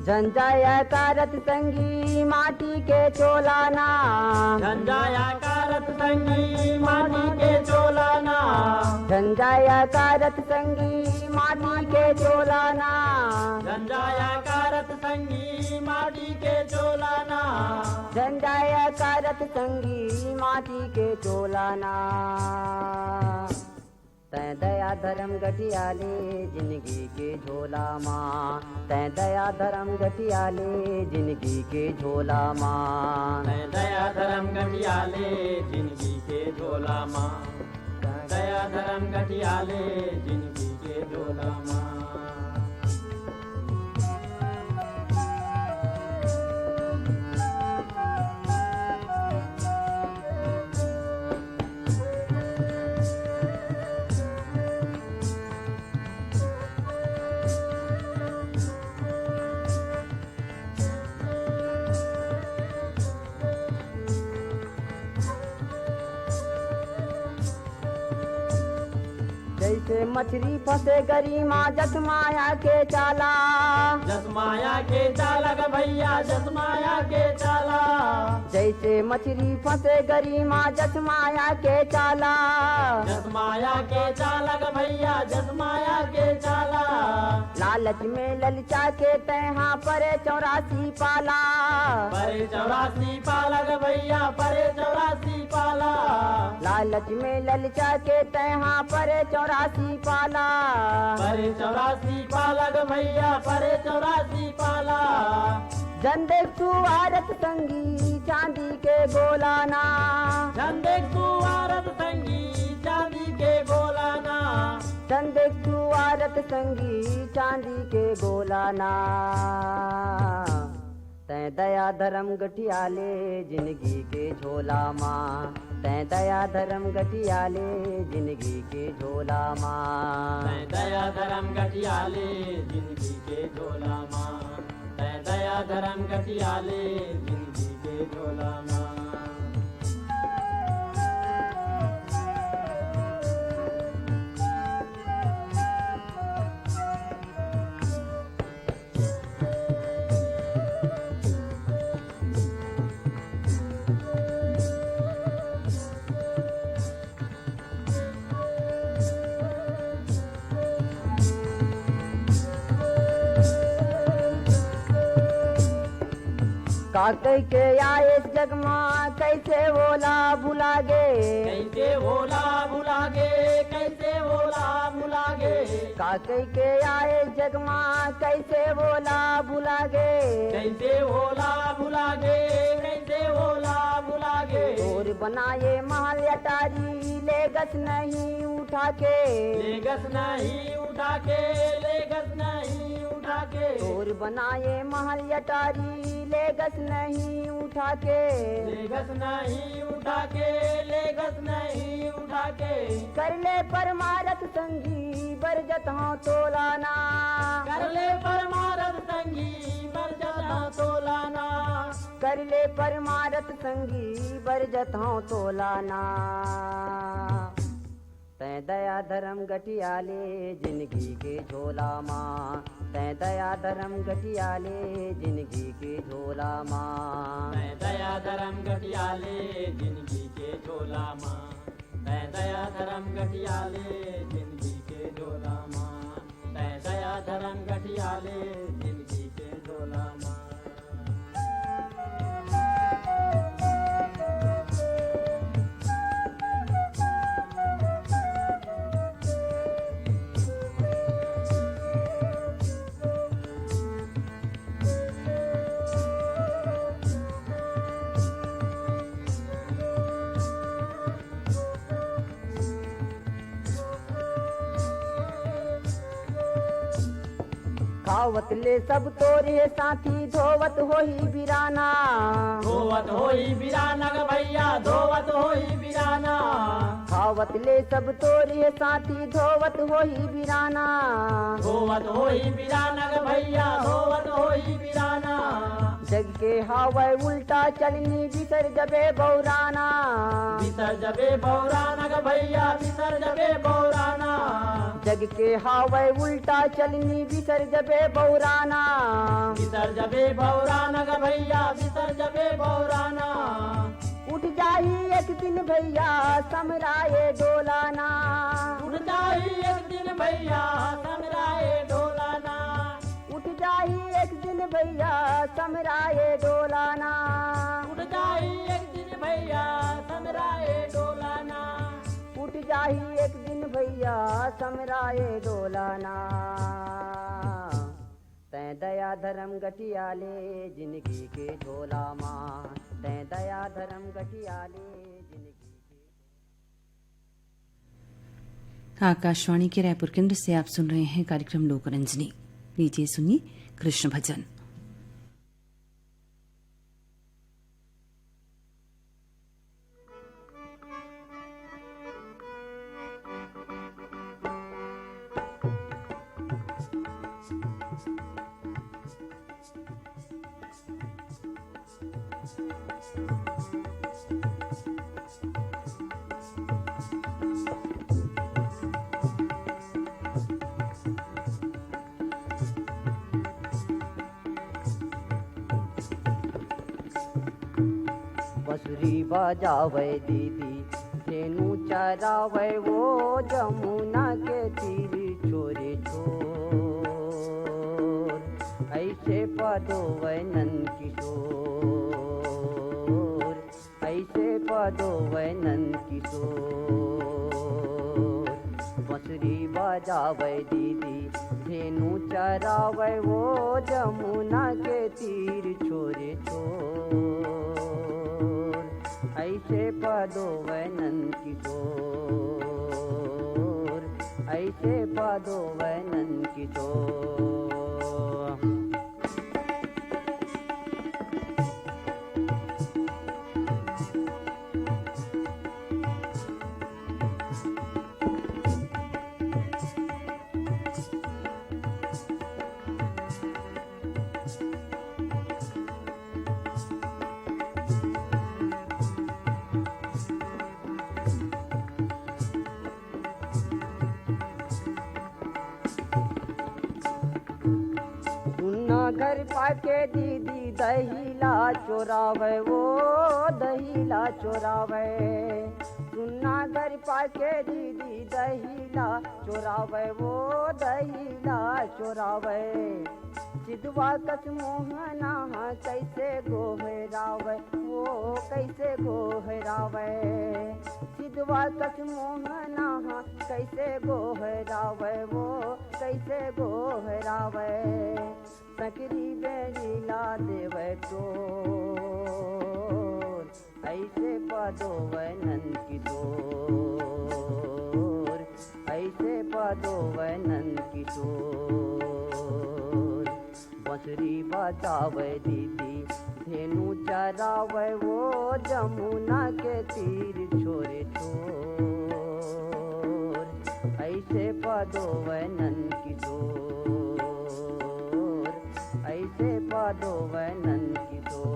झंझाया कारत संगी माटी के चोलाना, झंझाया कारत संगी माटी के चोलाना, झंझाया कारत संगी माटी के चोलाना, झंझाया कारत संगी माटी के चोलाना, झंझाया कारत संगी माटी के चोलाना। तै दया धर्म गठियाले जिंदगी के झोला माँ, तै दया धर्म गठियाले जिंदगी के झोला माँ, तै दया धर्म गठियाले जिंदगी के झोला माँ, दया धर्म गठियाले जिंदगी के झोला माँ। जैसे मछली फंसे गरिमा जसमाया के चाला, जसमाया के चाला ग भैया जसमाया के चाला, जैसे मछली फंसे गरिमा जसमाया के चाला, जसमाया के चाला ग भैया जसमाया के चाला, लालच में ललचा के तैहा परे 84 पाला, परे 84 पाला ग भैया परे 84 पाला, लालच में ललचा के तैहा परे 84 पाला, परे 84 पाला ग भैया परे 84 पाला, झंडे सुवारत संगी चांदी के गोलाना, झंडे सुवारत संगी चांदी के गोलाना, झंडे सुवारत संगी चांदी के गोलाना। तै दया धर्म गठियाले जिंदगी के झोला माँ, तै दया धर्म गठियाले जिंदगी के झोला माँ, तै दया धर्म गठियाले जिंदगी के झोला माँ, तै दया धर्म गठियाले जिंदगी के झोला माँ। काके के आए जग माँ कैसे बोला भुला गे, कैसे होला भुलागे कैसे होला भुलागे, काके के आए जग माँ कैसे बोला भुला गे, कैसे होला भुलागे कैसे होला भुलागे, चोर बनाए महल अटारी ले गस नहीं उठा के, लेगस नहीं उठा के लेगस नहीं उठा के, चोर बनाए महल अटारी ले गस नहीं उठा के, लेगस नहीं उठा के लेगस नहीं उठा के, कर ले परमारथ संगी बरजत हाँ तोलाना, कर ले परमारथ संगी बरजता तोलाना, कर ले परमारथ संगी बरजत हाँ तोलाना। तै दया धर्म गठियाले जिंदगी के झोला माँ, तै दया धर्म गठियाले जिंदगी के झोला माँ, तै दया धर्म गठियाले जिंदगी के झोला माँ, तै दया धर्म गठियाले जिंदगी के झोला माँ, तै दया धर्म गठियाले जिंदगी के झोला माँ। खावत ले सब तोरे साथी धोवत होही बिराना, धोवत होई बिराना ग भैया धोवत होई बिराना, खावत ले सब तोरे साथी धोवत होही बिराना, धोवत होई बिराना ग भैया धोवत होई बिराना, जग के हावै उल्टा चलनी बिसर जबे बौराना, बिसर जबे बौराना ग भैया बिसर जबे बौराना, जग के हावै उल्टा चलनी बिसर जबे बौराना। बिसर जबे बौराना ग भैया बिसर जबे बौराना। उठ जाही एक दिन भैया समराए डोलाना। उठ जाही एक दिन भैया समराए डोलाना। उठ जाही एक दिन भैया समराए डोलाना। उठ जाही एक दिन भैया समराए डोलाना। उठ जाही एक दिन भैया समराए डोलाना। तैं दया धर्म गठियाले जिंदगी के झोला माँ। तैं दया धर्म गठियाले जिंदगी के। आकाशवाणी के रायपुर केंद्र से आप सुन रहे हैं कार्यक्रम लोकरंजनी। लीजिए सुनिए कृष्ण भजन। बंसुरी बजावे दीदी धेनु चरावे वो जमुना के तीर छोरे छोर। ऐसे पदोवे नंद किशोर। ऐसे पदोवे नंद किशोर। बंसुरी बजावे दीदी धेनु चरावे वो जमुना के तीर छोरे छोर। ऐसे पदोवे नंद किशोर। ऐसे पदोवे नंद किशोर। घर पाके दीदी दहीला चोरावे वो दहीला चोरावे। सुन्ना घर पाके दीदी दहीला चोरावे वो दहीला चोरावे। सिद्धवा कस मोहना कैसे गोहरावे वो कैसे गोहरावे। सिद्धवा कस मोहना कैसे गोहरावे वो कैसे गोहरावे। सकरी बेलीला देवे टोर। ऐसे पदोवे नंद किशोर। ऐसे पदोवे नंद किशोर। बंसुरी बजावे दीदी धेनु चरावे वो जमुना के तीर छोरे छोर। ऐसे पदोवे नंद किशोर। ऐसे पदोवे नंद किशोर।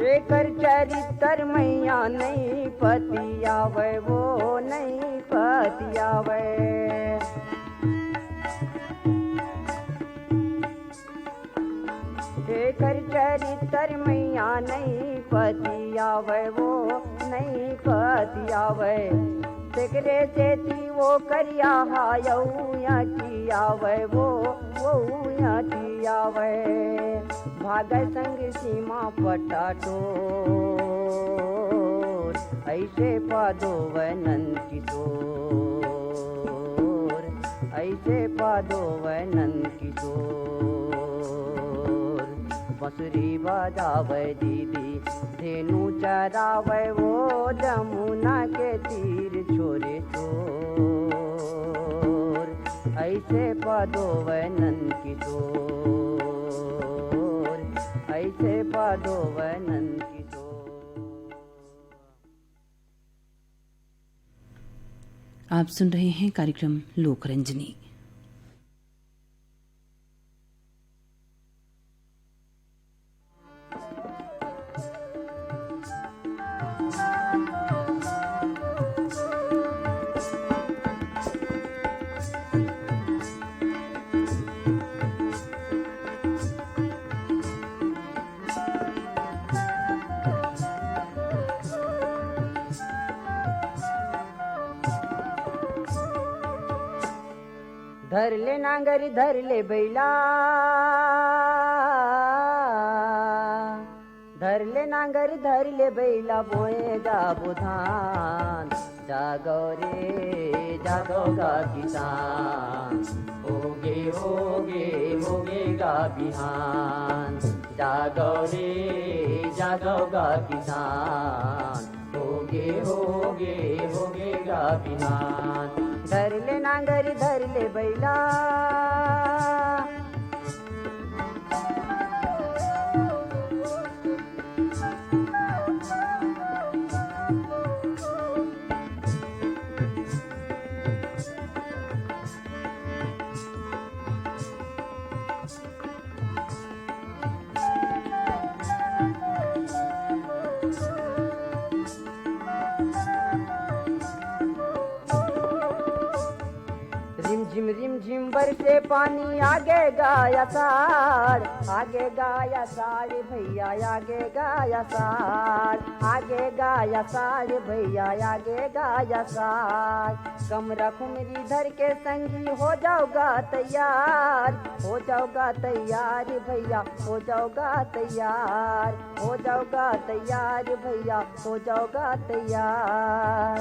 एकर चरित्र मैया नहीं पतियावे वो नहीं पतियावे। एकर चरित्र मैया नहीं पतियावे वो नहीं पतियावे। तेकरे सेती वो करिया हायौया चियावे वो चियावे। भाग संग सीमा पटाटोर। ऐसे पदोवे नंद किशोर। ऐसे पदोवे नंद किशोर। बंसुरी बजावे दीदी, धेनु चरावे वो जमुना के तीर छोरे छोर, ऐसे पदोवे नंद किशोर, ऐसे पदोवे नंद किशोर। आप सुन रहे हैं कार्यक्रम लोकरंजनी। धर ले नांगरी धर ले बैला, धर ले नांगरी धर ले बैला, बोएगा बुधान, जागो रे जागोगा किसान, होगे होगे होगेगा बिहान, जागो रे जागोगा किसान, होगे होगे होगेगा बिहान। धर ले नांगरी धर ले बैला, रिम झिम बरसे पानी, आगे गाया साड़, आगे गाया साड़ भैया, आगे गाया साड़, आगे गाया साड़ भैया, आगे गाया साड़। कमरा खुमरी धर के संगी हो जाओगा तैयार, हो जाओगा तैयार भैया, हो जाओगा तैयार, हो जाओगा तैयार भैया, हो जाओगा तैयार।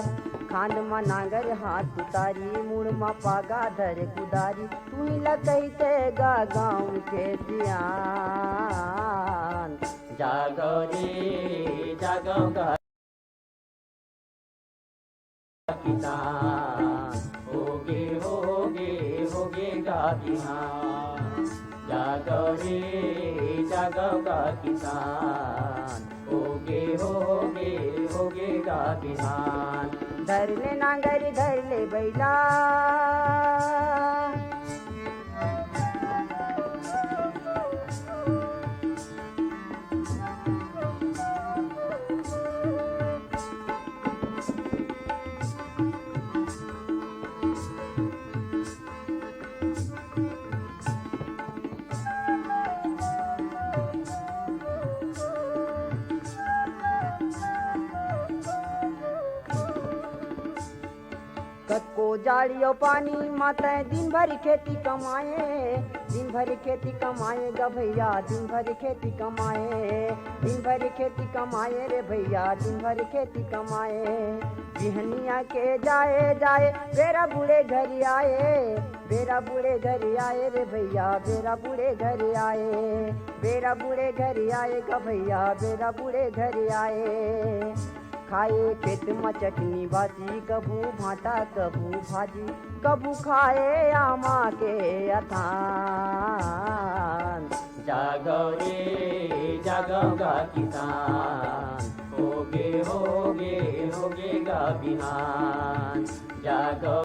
खान में नांगर हाथ उतारी, मुड़ में पागा धर कुदारी, तू लगते गा गाँव के सियान, जागो रे जागोगा किसान, होगे होगे होगेगा बिहान, जागो रे जागोगा किसान, होगे होगे होगेगा बिहान। धर ले नांगरी धर ले बैला, कतको जाड़ियो पानी माता दिन भर खेती कमाए, दिन भर खेती कमाए गा भैया, दिन भर खेती कमाए, दिन भर खेती कमाए रे भैया, दिन भर खेती कमाए। बिहनिया के जाए जाए बेरा बूढ़े घर आए, बेरा बूढ़े घर आए रे भैया, बेरा बूढ़े घर आए, बेरा बूढ़े घर आए गा भैया, बेरा बूढ़े घर आए। खाए खेत में चटनी बाजी, कभू भाटा कभू भाजी, कभू खाए आमा के अथान, जागो रे जागोगा किसान, होगे होगे होगेगा बिहान, जागो